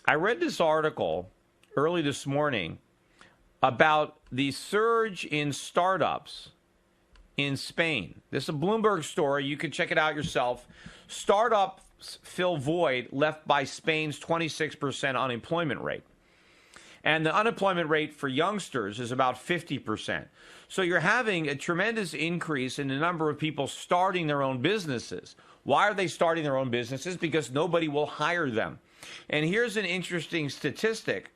I read this article early this morning about the surge in startups in Spain. This is a Bloomberg story. You can check it out yourself. Startups fill void left by Spain's 26% unemployment rate. And the unemployment rate for youngsters is about 50%. So you're having a tremendous increase in the number of people starting their own businesses. Why are they starting their own businesses? Because nobody will hire them. And here's an interesting statistic.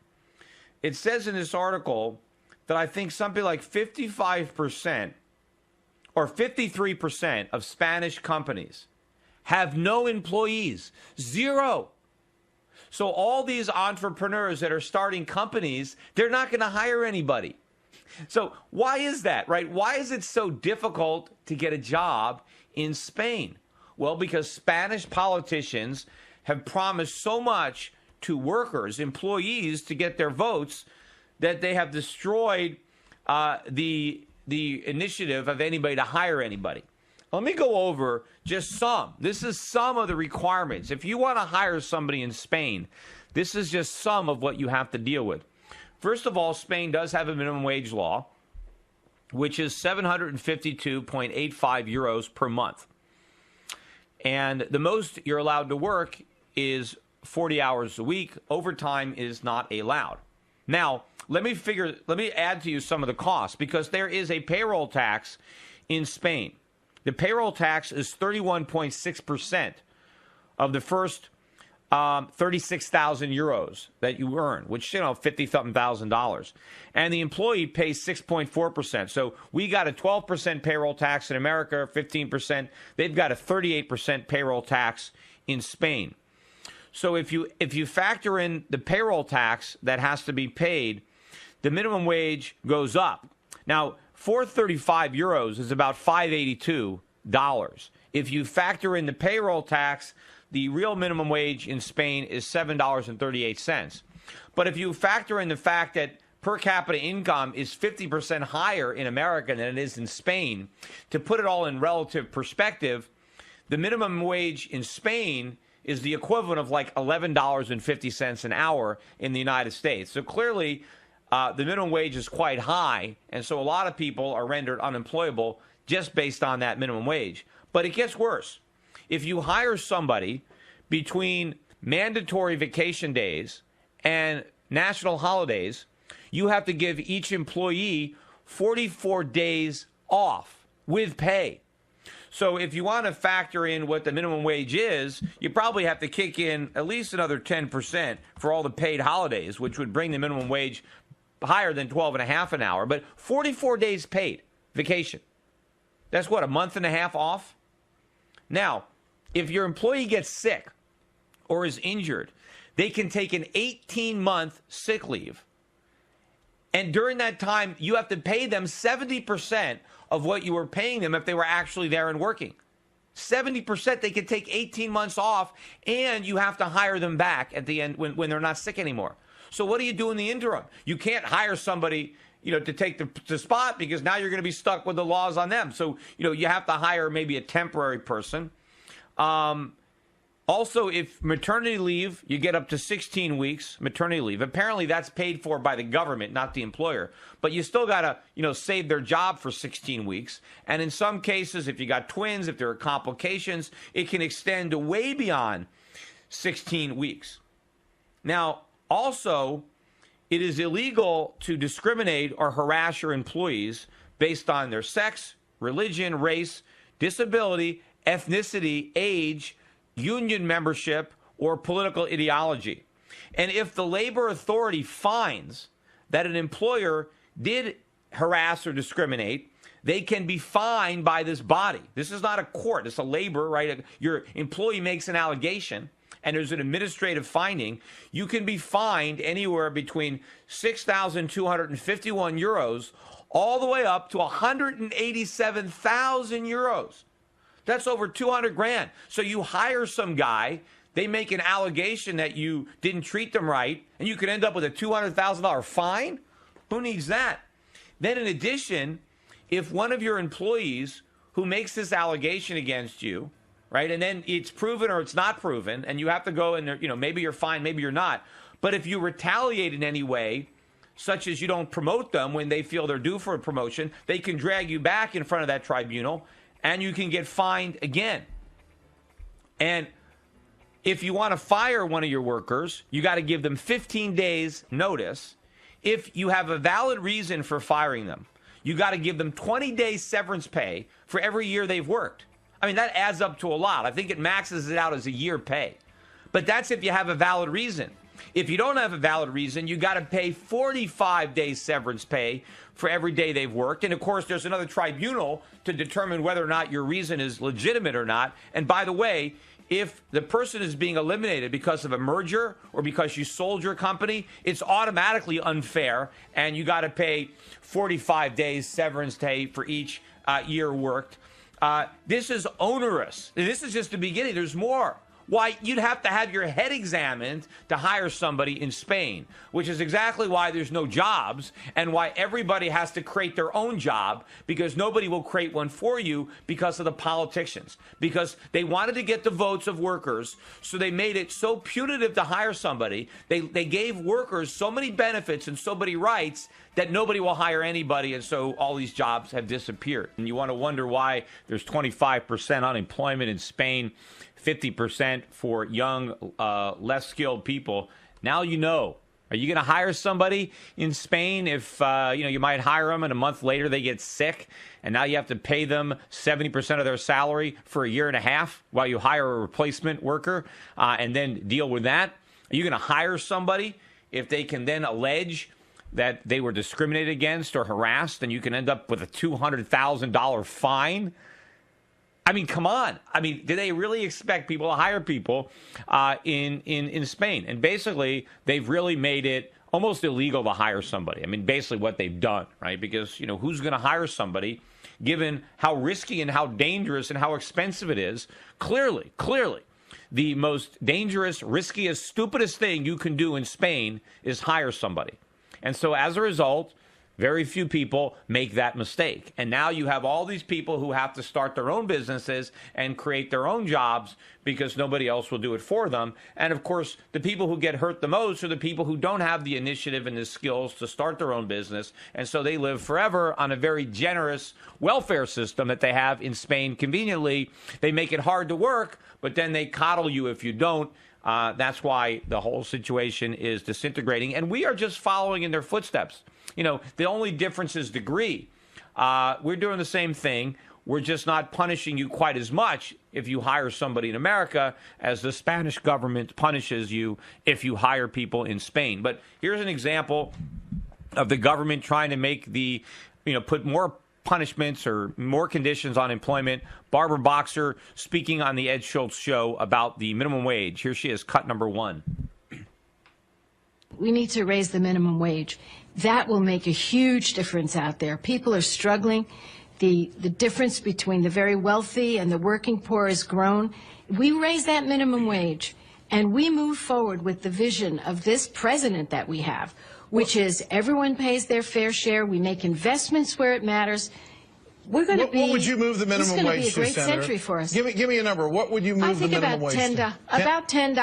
It says in this article that I think something like 55% or 53% of Spanish companies have no employees. Zero. So all these entrepreneurs that are starting companies, they're not going to hire anybody. So why is that, right? Why is it so difficult to get a job in Spain? Well, because Spanish politicians have promised so much to workers, employees, to get their votes that they have destroyed the initiative of anybody to hire anybody. Let me go over just some. This is some of the requirements. If you want to hire somebody in Spain, this is just some of what you have to deal with. First of all, Spain does have a minimum wage law, which is 752.85 euros per month. And the most you're allowed to work is 40 hours a week. Overtime is not allowed. Now, let me add to you some of the costs, because there is a payroll tax in Spain. The payroll tax is 31.6% of the first 36,000 euros that you earn, which, $50-something thousand. And the employee pays 6.4%. So we got a 12% payroll tax in America, 15%. They've got a 38% payroll tax in Spain. So if you factor in the payroll tax that has to be paid, the minimum wage goes up. Now, 435 euros is about $582. If you factor in the payroll tax, the real minimum wage in Spain is $7.38. But if you factor in the fact that per capita income is 50% higher in America than it is in Spain, to put it all in relative perspective, the minimum wage in Spain is the equivalent of like $11.50 an hour in the United States. So clearly, the minimum wage is quite high, and so a lot of people are rendered unemployable just based on that minimum wage. But it gets worse. If you hire somebody between mandatory vacation days and national holidays, you have to give each employee 44 days off with pay. So if you want to factor in what the minimum wage is, you probably have to kick in at least another 10% for all the paid holidays, which would bring the minimum wage higher than 12.5 an hour. But 44 days paid vacation. That's what, a month and a half off? Now, if your employee gets sick or is injured, they can take an 18-month sick leave. And during that time, you have to pay them 70% of what you were paying them if they were actually there and working. 70%, they could take 18 months off, and you have to hire them back at the end when they're not sick anymore. So what do you do in the interim? You can't hire somebody, to take the spot, because now you're going to be stuck with the laws on them. So, you have to hire maybe a temporary person. Also, if maternity leave, you get up to 16 weeks maternity leave. Apparently, that's paid for by the government, not the employer. But you still got to, save their job for 16 weeks. And in some cases, if you got twins, if there are complications, it can extend to way beyond 16 weeks. Now, also, it is illegal to discriminate or harass your employees based on their sex, religion, race, disability, ethnicity, age, union membership, or political ideology. And if the labor authority finds that an employer did harass or discriminate, they can be fined by this body. This is not a court. It's a labor, right? Your employee makes an allegation, and there's an administrative finding. You can be fined anywhere between 6,251 euros all the way up to 187,000 euros. That's over 200 grand. So you hire some guy, they make an allegation that you didn't treat them right, and you could end up with a $200,000 fine? Who needs that? Then in addition, if one of your employees who makes this allegation against you, right, and then it's proven or it's not proven, and you have to go and, maybe you're fine, maybe you're not, But if you retaliate in any way, such as you don't promote them when they feel they're due for a promotion, they can drag you back in front of that tribunal and you can get fined again. And if you want to fire one of your workers, you got to give them 15 days notice. If you have a valid reason for firing them, you got to give them 20 days severance pay for every year they've worked. I mean, that adds up to a lot. I think it maxes it out as a year pay. But that's if you have a valid reason. If you don't have a valid reason, you got to pay 45 days severance pay for every day they've worked. And of course, there's another tribunal to determine whether or not your reason is legitimate or not. And by the way, if the person is being eliminated because of a merger or because you sold your company, it's automatically unfair, and you got to pay 45 days severance pay for each year worked. This is onerous. This is just the beginning. There's more. Why, you'd have to have your head examined to hire somebody in Spain, which is exactly why there's no jobs and why everybody has to create their own job, because nobody will create one for you because of the politicians, because they wanted to get the votes of workers. So they made it so punitive to hire somebody. They gave workers so many benefits and so many rights that nobody will hire anybody. And so all these jobs have disappeared. And you want to wonder why there's 25% unemployment in Spain, 50% for young, less skilled people. Now you know. Are you going to hire somebody in Spain if, you might hire them and a month later they get sick and now you have to pay them 70% of their salary for a year and a half while you hire a replacement worker and then deal with that? Are you going to hire somebody if they can then allege that they were discriminated against or harassed, and you can end up with a $200,000 fine? I mean, come on. I mean, do they really expect people to hire people in Spain? And basically, they've really made it almost illegal to hire somebody. I mean, basically what they've done, right? Because, who's going to hire somebody given how risky and how dangerous and how expensive it is? Clearly, the most dangerous, riskiest, stupidest thing you can do in Spain is hire somebody. And so as a result, very few people make that mistake. And now you have all these people who have to start their own businesses and create their own jobs because nobody else will do it for them. And of course, the people who get hurt the most are the people who don't have the initiative and the skills to start their own business. And so they live forever on a very generous welfare system that they have in Spain. Conveniently, they make it hard to work, but then they coddle you if you don't. That's why the whole situation is disintegrating. And we are just following in their footsteps. The only difference is degree. We're doing the same thing. We're just not punishing you quite as much if you hire somebody in America as the Spanish government punishes you if you hire people in Spain. But here's an example of the government trying to make put more punishments or more conditions on employment. Barbara Boxer speaking on the Ed Schultz show about the minimum wage. Here she is, cut number 1. We need to raise the minimum wage. That will make a huge difference out there. People are struggling. The difference between the very wealthy and the working poor has grown. We raise that minimum wage, and we move forward with the vision of this president that we have, which is everyone pays their fair share. We make investments where it matters. We're going to be. What would you move the minimum wage to, It's going to be a great Senator? century for us. Give me a number. What would you move the minimum wage to? About $10.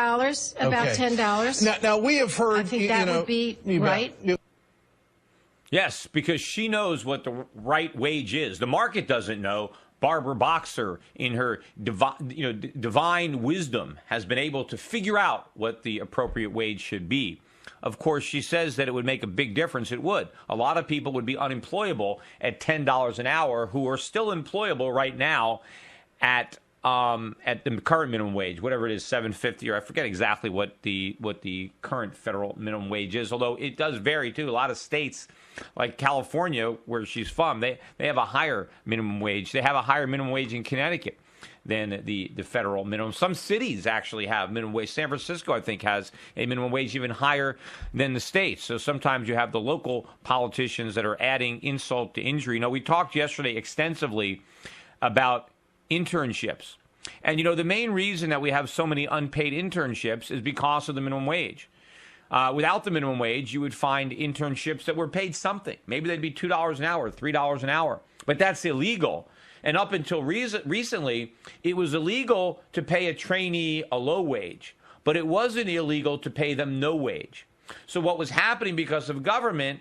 About $10. Now we have heard. I think that would be right. Yes, because she knows what the right wage is. The market doesn't know. Barbara Boxer, in her divine wisdom, has been able to figure out what the appropriate wage should be. Of course, she says that it would make a big difference. It would. A lot of people would be unemployable at $10 an hour who are still employable right now at the current minimum wage, whatever it is, $7.50, or I forget exactly what the current federal minimum wage is. Although it does vary too. A lot of states, like California, where she's from, they have a higher minimum wage. They have a higher minimum wage in Connecticut than the federal minimum. Some cities actually have minimum wage. San Francisco, I think, has a minimum wage even higher than the states. So sometimes you have the local politicians that are adding insult to injury. We talked yesterday extensively about internships. And, the main reason that we have so many unpaid internships is because of the minimum wage. Without the minimum wage, you would find internships that were paid something. Maybe they'd be $2 an hour, $3 an hour. But that's illegal. And up until recently, it was illegal to pay a trainee a low wage. but it wasn't illegal to pay them no wage. So what was happening because of government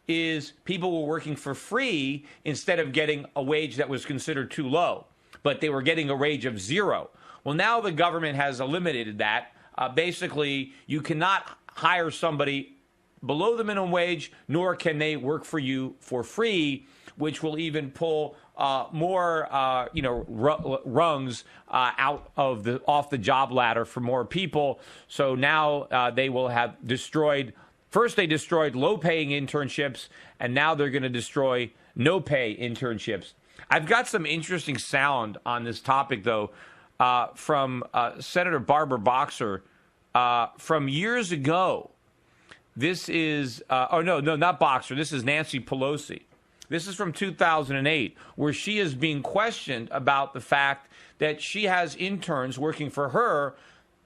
is people were working for free instead of getting a wage that was considered too low, but they were getting a wage of zero. Well, now the government has eliminated that. Basically, you cannot hire somebody below the minimum wage, nor can they work for you for free, which will even pull more, rungs off the job ladder for more people. So now they will have destroyed. First, they destroyed low-paying internships, and now they're going to destroy no-pay internships. I've got some interesting sound on this topic, though, from Senator Barbara Boxer from years ago. This is, not Boxer. This is Nancy Pelosi. This is from 2008, where she is being questioned about the fact that she has interns working for her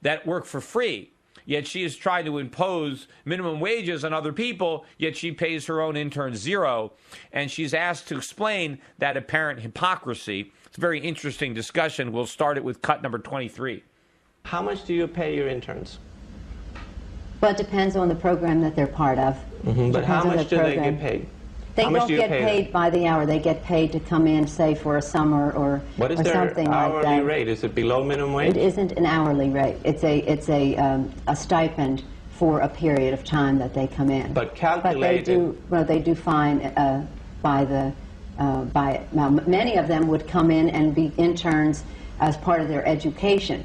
that work for free. Yet she is trying to impose minimum wages on other people, yet she pays her own interns zero. And she's asked to explain that apparent hypocrisy. It's a very interesting discussion. We'll start it with cut number 23. How much do you pay your interns? Well, it depends on the program that they're part of. But how much do they get paid? They don't get paid by the hour. They get paid to come in, say, for a summer or something like that. What is their hourly rate? Is it below minimum wage? It isn't an hourly rate. It's a stipend for a period of time that they come in. But calculated. But they do fine now, many of them would come in and be interns as part of their education.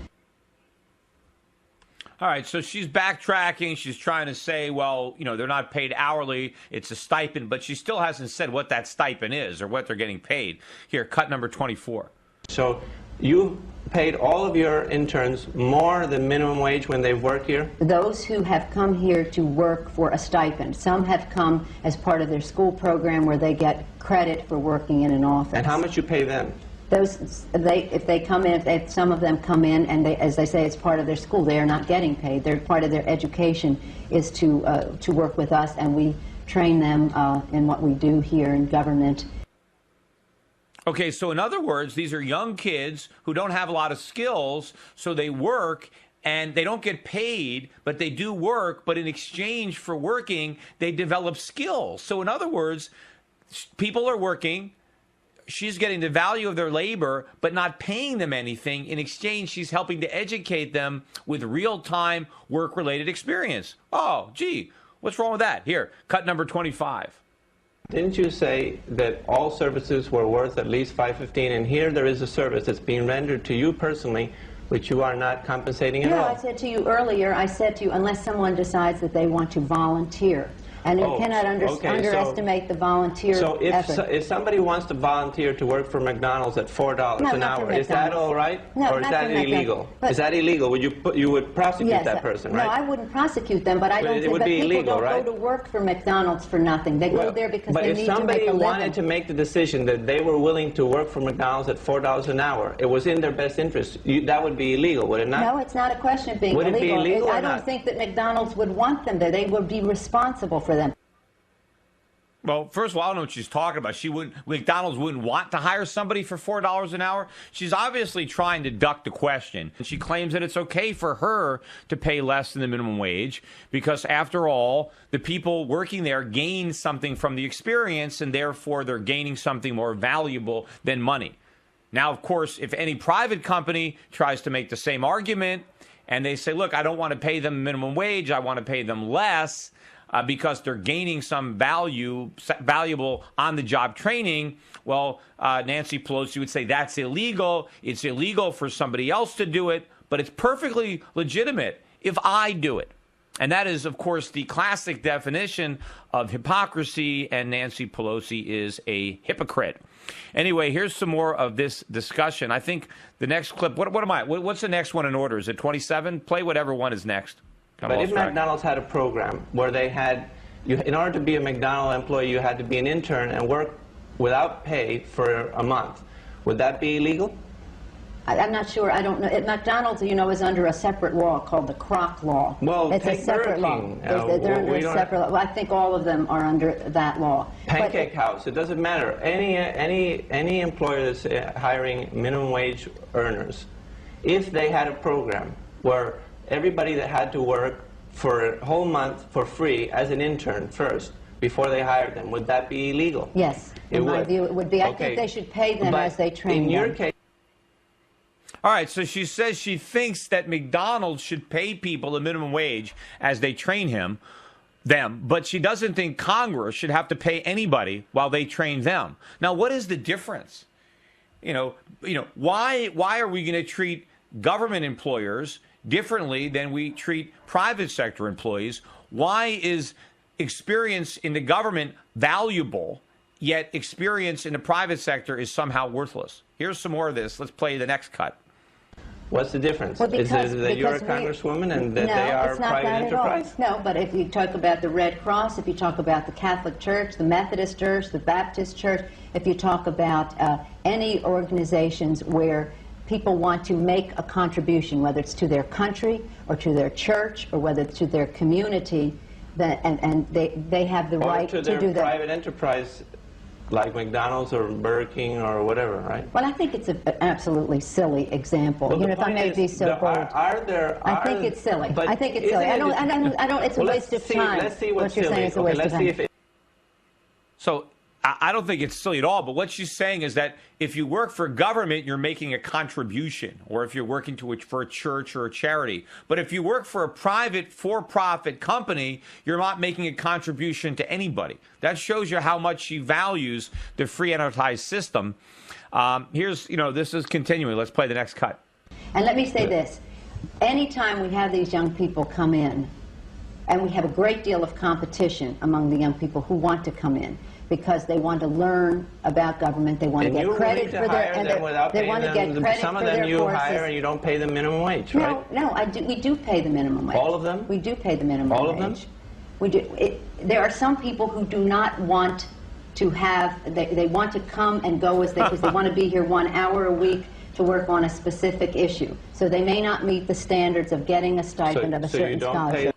All right, so she's backtracking. She's trying to say, well, they're not paid hourly. It's a stipend, but she still hasn't said what that stipend is or what they're getting paid. Here, cut number 24. So you paid all of your interns more than minimum wage when they work here? Those who have come here to work for a stipend. Some have come as part of their school program where they get credit for working in an office. And how much you pay them? If they come in, if some of them come in and as they say, it's part of their school, they are not getting paid. They're part of their education is to work with us, and we train them in what we do here in government. Okay, so in other words, these are young kids who don't have a lot of skills, so they work and they don't get paid, but they do work, but in exchange for working, they develop skills. So in other words, people are working. She's getting the value of their labor, but not paying them anything. In exchange, she's helping to educate them with real-time work-related experience. Oh, gee, what's wrong with that? Here, cut number 25. Didn't you say that all services were worth at least $5.15, and here there is a service that's being rendered to you personally, which you are not compensating at all? No, I said to you earlier, unless someone decides that they want to volunteer. And you cannot underestimate the volunteer effort. So if somebody wants to volunteer to work for McDonald's at $4 an hour, is that all right? No, or is that illegal? Is that illegal? You would prosecute that person, right? No, I wouldn't prosecute them, but I don't think people don't go to work for McDonald's for nothing. They go there because they need to make a living. But if somebody wanted to make the decision that they were willing to work for McDonald's at $4 an hour, it was in their best interest, that would be illegal, would it not? No, it's not a question of being illegal. Would it be illegal I don't think that McDonald's would want them there. They would be responsible for them. Well, first of all, I don't know what she's talking about. McDonald's wouldn't want to hire somebody for $4 an hour. She's obviously trying to duck the question. She claims that it's okay for her to pay less than the minimum wage because, after all, the people working there gain something from the experience, and therefore they're gaining something more valuable than money. Now, of course, if any private company tries to make the same argument and they say, look, I don't want to pay them minimum wage, I want to pay them less, because they're gaining some valuable on-the-job training, well, Nancy Pelosi would say that's illegal. It's illegal for somebody else to do it, but it's perfectly legitimate if I do it. And that is, of course, the classic definition of hypocrisy, and Nancy Pelosi is a hypocrite. Anyway, here's some more of this discussion. I think the next clip, what's the next one in order? Is it 27? Play whatever one is next. But if McDonald's had a program where they had, in order to be a McDonald's employee, you had to be an intern and work without pay for a month, would that be illegal? I'm not sure. I don't know. McDonald's, is under a separate law called the Kroc law. Well, it's a separate law. They're under a separate law. Well, I think all of them are under that law. Pancake House, it doesn't matter. Any employer that's hiring minimum wage earners, if they had a program where everybody that had to work for a whole month for free as an intern first before they hired them. Would that be illegal? Yes. In my view, it would be. I think they should pay them as they train them. In your case. All right, so she says she thinks that McDonald's should pay people the minimum wage as they train them, but she doesn't think Congress should have to pay anybody while they train them. Now, what is the difference? Why are we going to treat government employers differently than we treat private sector employees? Why is experience in the government valuable, yet experience in the private sector is somehow worthless? Here's some more of this. Let's play the next cut. What's the difference? Well, is it that you're a congresswoman and that they are it's not private that enterprise? At all. No, but if you talk about the Red Cross, if you talk about the Catholic Church, the Methodist Church, the Baptist Church, if you talk about any organizations where people want to make a contribution, whether it's to their country or to their church or whether it's to their community, and they have the right to do that. Or to their private enterprise, like McDonald's or Burger King or whatever, right? Well, I think it's an absolutely silly example. Well, if I may be so bold, I think it's silly. I think it's silly. I don't. It's a waste of time. Let's see what's you're silly. saying is a waste of time. So I don't think it's silly at all, but what she's saying is that if you work for government, you're making a contribution, or if you're working for a church or a charity. But if you work for a private, for-profit company, you're not making a contribution to anybody. That shows you how much she values the free enterprise system. This is continuing. Let's play the next cut. And let me say this. Anytime we have these young people come in, and we have a great deal of competition among the young people who want to come in, because they want to learn about government, they want to get credit for their, they want to get credit some for of their them you courses. hire and you don't pay them minimum wage, right? No, we do pay the minimum wage. All of them? We do pay the minimum wage. All of them? We do. There are some people who do not want to have, they want to come and go because they want to be here 1 hour a week to work on a specific issue. So they may not meet the standards of getting a stipend of a certain scholarship.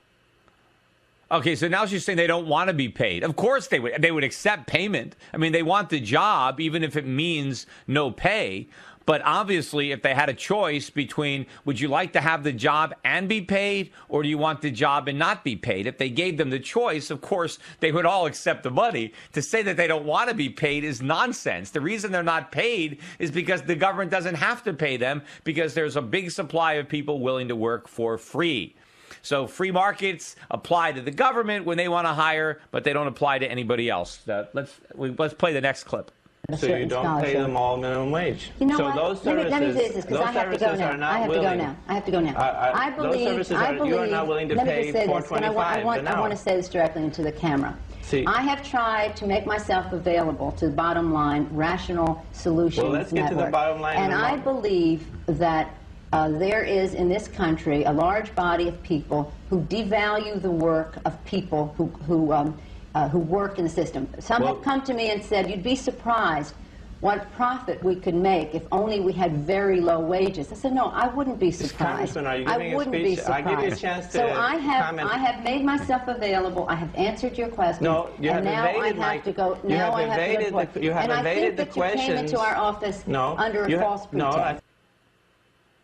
Okay, so now she's saying they don't want to be paid. Of course they would. They would accept payment. I mean, they want the job, even if it means no pay. But obviously, if they had a choice between, would you like to have the job and be paid, or do you want the job and not be paid? If they gave them the choice, of course, they would all accept the money. To say that they don't want to be paid is nonsense. The reason they're not paid is because the government doesn't have to pay them, because there's a big supply of people willing to work for free. So free markets apply to the government when they want to hire, but they don't apply to anybody else. Let's play the next clip. So you don't pay them all minimum wage. You know so what? those Let me say this, because I have to go now. I have to go now. I believe you are not willing to pay $4.25 I want to say this directly into the camera. See, I have tried to make myself available to the Bottom Line Rational Solutions Network. Well, let's get to the bottom line. And I believe that there is in this country a large body of people who devalue the work of people who work in the system. Some have come to me and said, you'd be surprised what profit we could make if only we had very low wages. I said, no, I wouldn't be surprised. Are you giving I wouldn't be surprised. I give you a chance to so I comment. have made myself available. I have answered your question. No, you have evaded I have to go. Now I have to go. You have evaded the questions. And I think that you came into our office under a false pretense.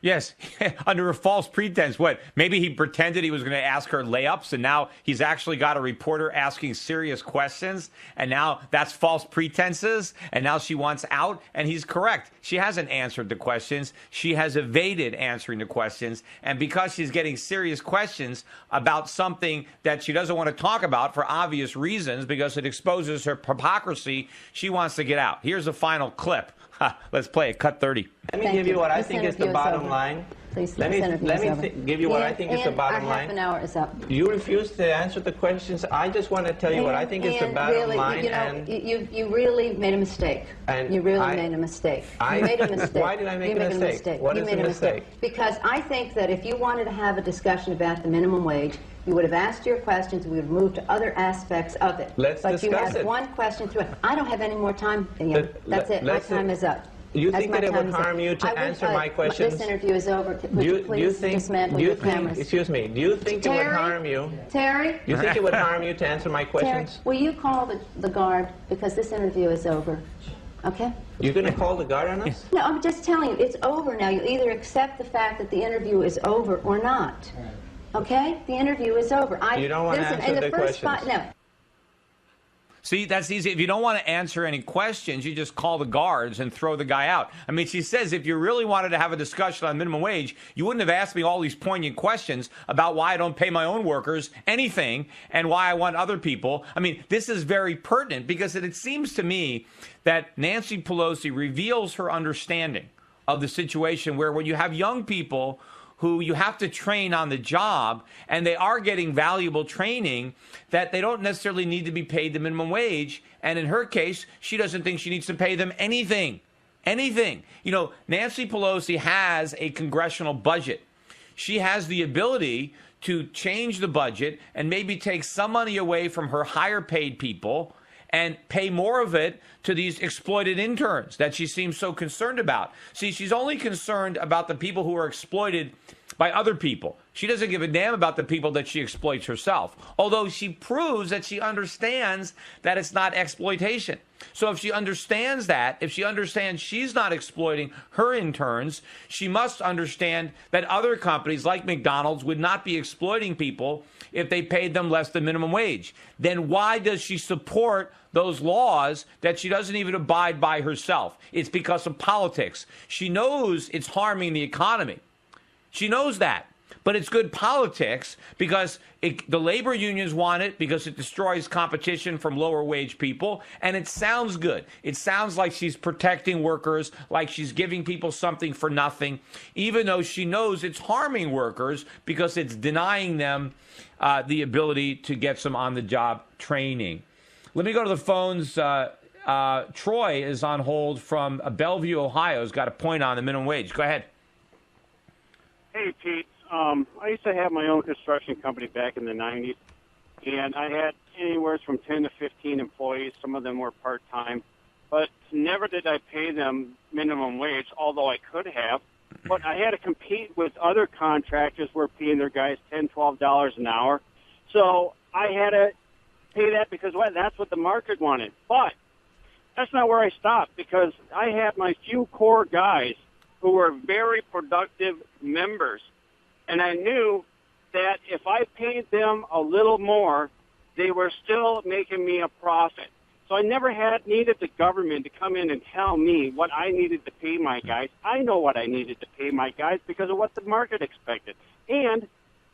Yes, under a false pretense. What? Maybe he pretended he was going to ask her layups, and now he's actually got a reporter asking serious questions, and now that's false pretenses, and now she wants out, and he's correct. She hasn't answered the questions. She has evaded answering the questions, and because she's getting serious questions about something that she doesn't want to talk about for obvious reasons, because it exposes her hypocrisy, she wants to get out. Here's a final clip. Let's play it. Cut 30. Let me give you what I think is the bottom line. Please, let me give you what I think is the bottom line. Half an hour is up. You refuse to answer the questions. I just want to tell you what I think is the bottom line. You really made a mistake. You really made a mistake. You made a mistake. Why did I make a mistake? What is the mistake? Because I think that if you wanted to have a discussion about the minimum wage, you would have asked your questions, we would have moved to other aspects of it. Let's discuss it. But you have one question through it. I don't have any more time. That's it. My time is up. You think that it would harm you to answer my questions? This interview is over. Would you please dismantle your cameras? Excuse me. Do you think it would harm you? Terry? You think it would harm you to answer my questions? Terry, will you call the guard? Because this interview is over. Okay? You're going to call the guard on us? No, I'm just telling you, it's over now. You either accept the fact that the interview is over or not. Okay? The interview is over. You don't want to answer the questions. No. See, that's easy. If you don't want to answer any questions, you just call the guards and throw the guy out. I mean, she says if you really wanted to have a discussion on minimum wage, you wouldn't have asked me all these poignant questions about why I don't pay my own workers anything and why I want other people. I mean, this is very pertinent because it seems to me that Nancy Pelosi reveals her understanding of the situation where when you have young people who you have to train on the job, and they are getting valuable training, that they don't necessarily need to be paid the minimum wage. And in her case, she doesn't think she needs to pay them anything. Anything. You know, Nancy Pelosi has a congressional budget. She has the ability to change the budget and maybe take some money away from her higher paid people and pay more of it to these exploited interns that she seems so concerned about. See, she's only concerned about the people who are exploited by other people. She doesn't give a damn about the people that she exploits herself, although she proves that she understands that it's not exploitation. So if she understands that, if she understands she's not exploiting her interns, she must understand that other companies like McDonald's would not be exploiting people if they paid them less than minimum wage. Then why does she support those laws that she doesn't even abide by herself? It's because of politics. She knows it's harming the economy. She knows that. But it's good politics because the labor unions want it because it destroys competition from lower wage people. And it sounds good. It sounds like she's protecting workers, like she's giving people something for nothing, even though she knows it's harming workers because it's denying them the ability to get some on-the-job training. Let me go to the phones. Troy is on hold from Bellevue, Ohio. He's got a point on the minimum wage. Go ahead. Hey, Pete. I used to have my own construction company back in the 90s, and I had anywhere from 10 to 15 employees. Some of them were part-time, but never did I pay them minimum wage, although I could have. But I had to compete with other contractors who were paying their guys $10, $12 an hour. So I had to pay that because that's what the market wanted. But that's not where I stopped because I had my few core guys who were very productive members. And I knew that if I paid them a little more, they were still making me a profit. So I never needed the government to come in and tell me what I needed to pay my guys. I know what I needed to pay my guys because of what the market expected. And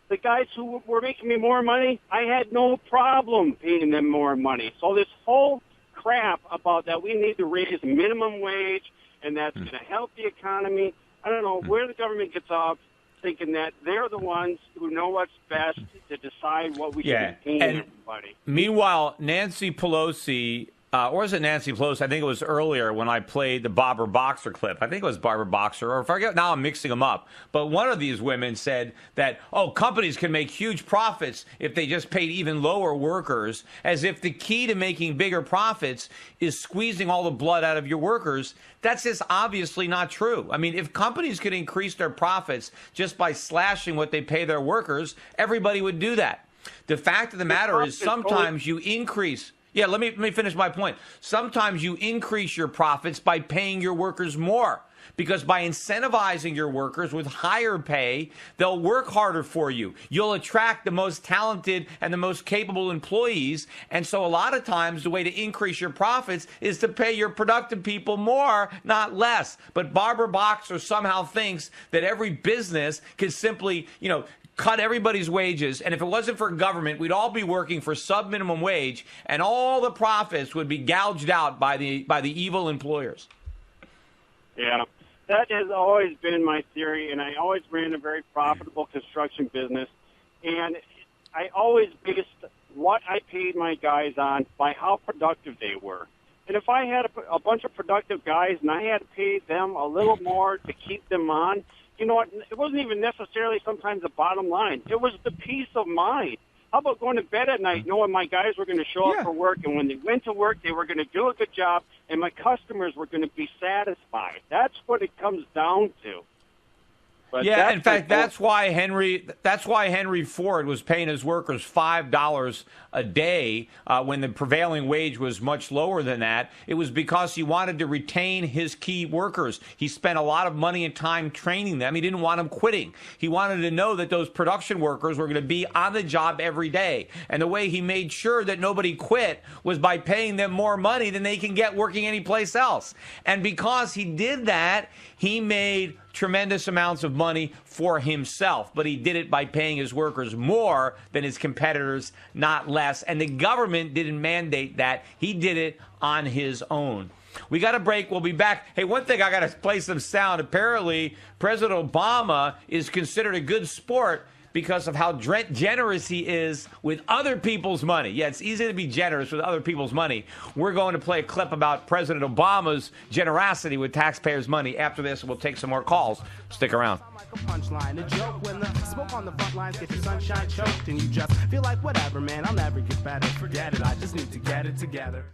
the guys who were making me more money, I had no problem paying them more money. So this whole crap about that we need to raise minimum wage and that's going to help the economy, I don't know where the government gets off thinking that they're the ones who know what's best to decide what we should be paying everybody. Meanwhile, Nancy Pelosi, or was it Nancy Pelosi? I think it was earlier when I played the Barbara Boxer clip. I think it was Barbara Boxer, or if I forget, now I'm mixing them up. But one of these women said that, companies can make huge profits if they just paid even lower workers, as if the key to making bigger profits is squeezing all the blood out of your workers. That's just obviously not true. I mean, if companies could increase their profits just by slashing what they pay their workers, everybody would do that. The fact of the matter is sometimes you increase... Yeah, let me finish my point. Sometimes you increase your profits by paying your workers more, because by incentivizing your workers with higher pay, they'll work harder for you. You'll attract the most talented and the most capable employees. And so a lot of times the way to increase your profits is to pay your productive people more, not less. But Barbara Boxer somehow thinks that every business can simply, cut everybody's wages, and if it wasn't for government, we'd all be working for sub-minimum wage, and all the profits would be gouged out by the evil employers. Yeah, that has always been my theory, and I always ran a very profitable construction business, and I always based what I paid my guys on by how productive they were. And if I had a bunch of productive guys and I had to pay them a little more to keep them on, you know what, it wasn't even necessarily sometimes the bottom line. It was the peace of mind. How about going to bed at night knowing my guys were going to show up for work, and when they went to work, they were going to do a good job, and my customers were going to be satisfied. That's what it comes down to. But yeah, in fact, that's why Henry Ford was paying his workers $5 a day when the prevailing wage was much lower than that. It was because he wanted to retain his key workers. He spent a lot of money and time training them. He didn't want them quitting. He wanted to know that those production workers were going to be on the job every day. And the way he made sure that nobody quit was by paying them more money than they can get working anyplace else. And because he did that, he made tremendous amounts of money for himself, but he did it by paying his workers more than his competitors, not less. And the government didn't mandate that. He did it on his own. We got a break. We'll be back. Hey, one thing, I got to play some sound. Apparently, President Obama is considered a good sport because of how generous he is with other people's money. Yeah, it's easy to be generous with other people's money. We're going to play a clip about President Obama's generosity with taxpayers' money. After this, we'll take some more calls. Stick around. Punchline, a joke when the smoke on the front lines gets your sunshine choked and you just feel like whatever, man, I'll never get better. Forget it, I just need to get it together.